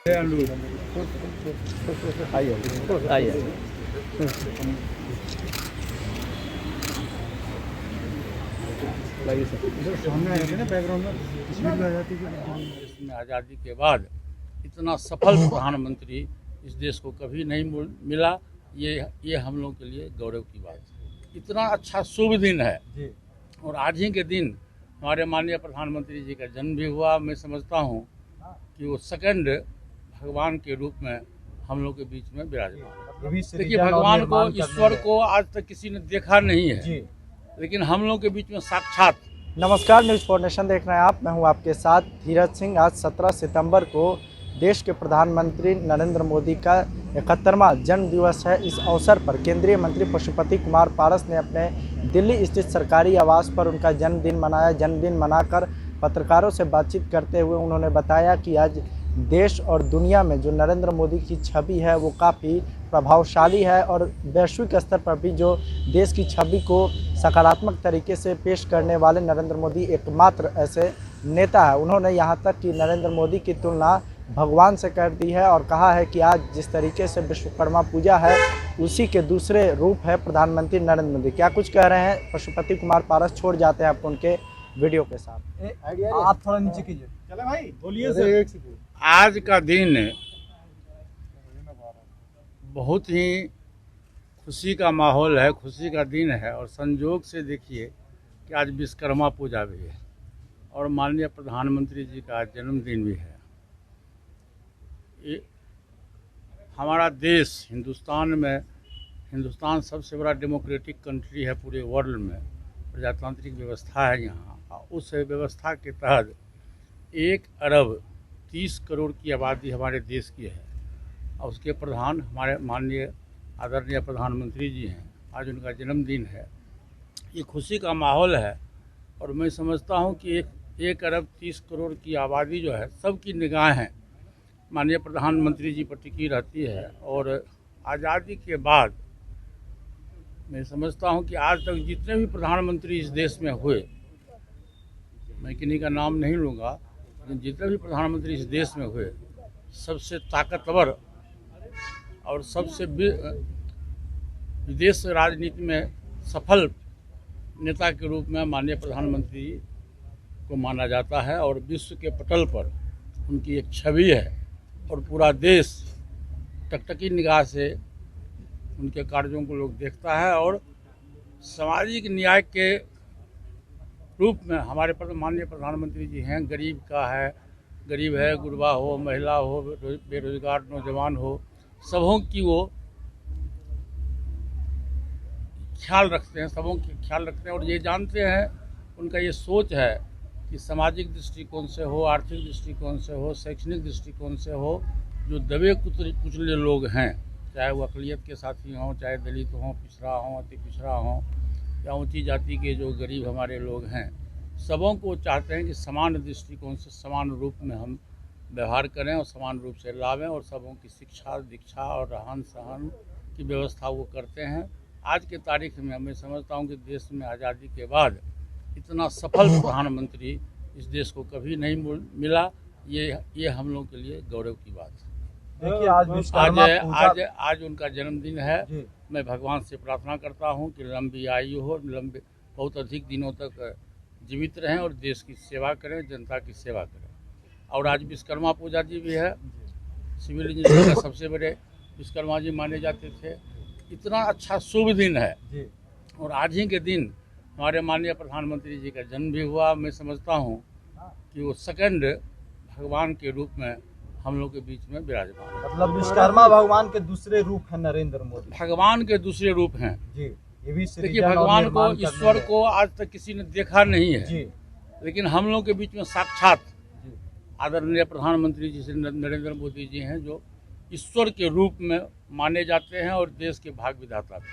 आइए इसमें आज़ादी के बाद इतना सफल प्रधानमंत्री इस देश को कभी नहीं मिला। ये हम लोग के लिए गौरव की बात है। इतना अच्छा शुभ दिन है और आज ही के दिन हमारे माननीय प्रधानमंत्री जी का जन्म भी हुआ। मैं समझता हूँ कि वो सेकंड भगवान के रूप में हम लोग के बीच में विराजमान। देखिए, भगवान को, ईश्वर को आज तक किसी ने देखा नहीं है, लेकिन हम लोग के बीच में साक्षात। नमस्कार, न्यूज़ फॉर नेशन देख रहे हैं आप। मैं हूं आपके साथ धीरज सिंह। आज 17 सितंबर को देश के प्रधानमंत्री नरेंद्र मोदी का 71वां जन्म दिवस है। इस अवसर पर केंद्रीय मंत्री पशुपति कुमार पारस ने अपने दिल्ली स्थित सरकारी आवास पर उनका जन्मदिन मनाया। जन्मदिन मनाकर पत्रकारों से बातचीत करते हुए उन्होंने बताया कि आज देश और दुनिया में जो नरेंद्र मोदी की छवि है वो काफ़ी प्रभावशाली है और वैश्विक स्तर पर भी जो देश की छवि को सकारात्मक तरीके से पेश करने वाले नरेंद्र मोदी एकमात्र ऐसे नेता है। उन्होंने यहाँ तक कि नरेंद्र मोदी की तुलना भगवान से कर दी है और कहा है कि आज जिस तरीके से विश्वकर्मा पूजा है उसी के दूसरे रूप है प्रधानमंत्री नरेंद्र मोदी। क्या कुछ कह रहे हैं पशुपति कुमार पारस, छोड़ जाते हैं आपको उनके वीडियो के साथ। आप थोड़ा नीचे कीजिए। चले भाई, बोलिए सर। आज का दिन बहुत ही खुशी का माहौल है, खुशी का दिन है और संयोग से देखिए कि आज विश्वकर्मा पूजा भी है और माननीय प्रधानमंत्री जी का जन्मदिन भी है। हमारा देश हिंदुस्तान सबसे बड़ा डेमोक्रेटिक कंट्री है पूरे वर्ल्ड में। प्रजातांत्रिक व्यवस्था है यहाँ। उस व्यवस्था के तहत 1 अरब 30 करोड़ की आबादी हमारे देश की है और उसके प्रधान हमारे माननीय आदरणीय प्रधानमंत्री जी हैं। आज उनका जन्मदिन है। ये खुशी का माहौल है और मैं समझता हूँ कि 1 अरब 30 करोड़ की आबादी जो है सबकी निगाहें माननीय प्रधानमंत्री जी पर टिकी रहती है। और आज़ादी के बाद मैं समझता हूँ कि आज तक जितने भी प्रधानमंत्री इस देश में हुए, मैं किन्हीं का नाम नहीं लूँगा, लेकिन जितने भी प्रधानमंत्री इस देश में हुए सबसे ताकतवर और सबसे विदेश राजनीति में सफल नेता के रूप में माननीय प्रधानमंत्री को माना जाता है और विश्व के पटल पर उनकी एक छवि है और पूरा देश टकटकी निगाह से उनके कार्यों को लोग देखता है। और सामाजिक न्याय के रूप में हमारे माननीय प्रधानमंत्री जी हैं। गरीब है, गुरबा हो, महिला हो, बेरोजगार नौजवान हो, सबों की वो ख्याल रखते हैं और ये जानते हैं, उनका ये सोच है कि सामाजिक दृष्टिकोण से हो, आर्थिक दृष्टिकोण से हो, शैक्षणिक दृष्टिकोण से हो, जो दबे कुचले लोग हैं, चाहे वो अक़लियत के साथी हों, चाहे दलित हों, पिछड़ा हों, अति पिछड़ा हों या ऊंची जाति के जो गरीब हमारे लोग हैं, सबों को चाहते हैं कि समान दृष्टिकोण से समान रूप में हम व्यवहार करें और समान रूप से लावें और सबों की शिक्षा, दीक्षा और रहन सहन की व्यवस्था वो करते हैं। आज के तारीख में मैं समझता हूँ कि देश में आज़ादी के बाद इतना सफल प्रधानमंत्री इस देश को कभी नहीं मिला। ये हम लोग के लिए गौरव की बात है। देखिए, आज उनका जन्मदिन है। मैं भगवान से प्रार्थना करता हूँ कि लंबी आयु हो, बहुत अधिक दिनों तक जीवित रहें और देश की सेवा करें, जनता की सेवा करें। और आज विश्वकर्मा पूजा जी भी है। सिविल इंजीनियर का सबसे बड़े विश्वकर्मा जी माने जाते थे। इतना अच्छा शुभ दिन है और आज ही के दिन हमारे माननीय प्रधानमंत्री जी का जन्म भी हुआ। मैं समझता हूँ कि वो सेकंड भगवान के रूप में हम लोग के बीच में विराजमान। मतलब विश्वकर्मा भगवान के दूसरे रूप है नरेंद्र मोदी। भगवान के दूसरे रूप हैं जी। ये भी देखिए, भगवान को, ईश्वर को आज तक किसी ने देखा नहीं है, लेकिन हम लोग के बीच में साक्षात आदरणीय प्रधानमंत्री जी से नरेंद्र मोदी जी हैं, जो ईश्वर के रूप में माने जाते हैं और देश के भाग्य विधाता भी।